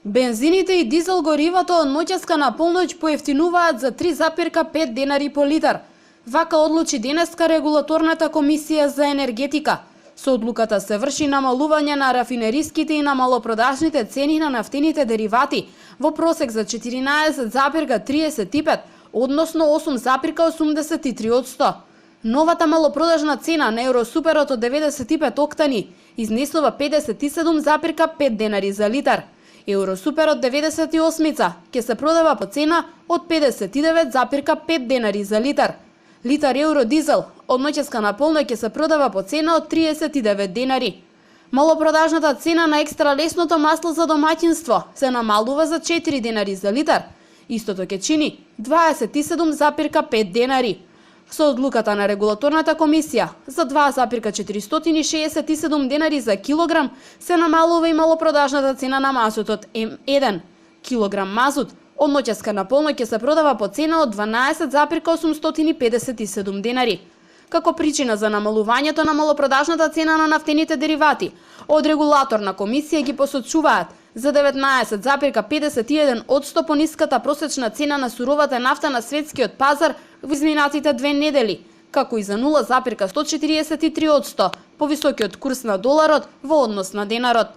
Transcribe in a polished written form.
Бензините и дизел горивото од ноќеска на полноќ поевтинуваат за 3,5 денари по литар. Вака одлучи денеска регулаторната комисија за енергетика. Со одлуката се врши намалување на рафинериските и на малопродажните цени на нафтените деривати во просек за 14,35, односно 8,83%. Новата малопродажна цена на Евросуперот од 95 октани изнесува 57,5 денари за литар. Евросуперот 98 ќе се продава по цена од 59,5 денари за литар. Литар евродизел од ноќеска на полноќ ќе се продава по цена од 39 денари. Малопродажната цена на екстра лесното масло за домаќинство се намалува за 4 денари за литар. Истото ќе чини 27,5 денари. Со одлуката на регулаторната комисија за 2,467 денари за килограм се намалува и малопродажната цена на мазутот М1. Килограм мазут од ноќеска на полноќ ќе се продава по цена од 12,857 денари. Како причина за намалувањето на малопродажната цена на нафтените деривати, од регулаторна комисија ги посочуваат за 19,51% пониската просечна цена на суровата нафта на светскиот пазар во изминатите 2 недели, како и за 0,143% повисокиот курс на доларот во однос на денарот.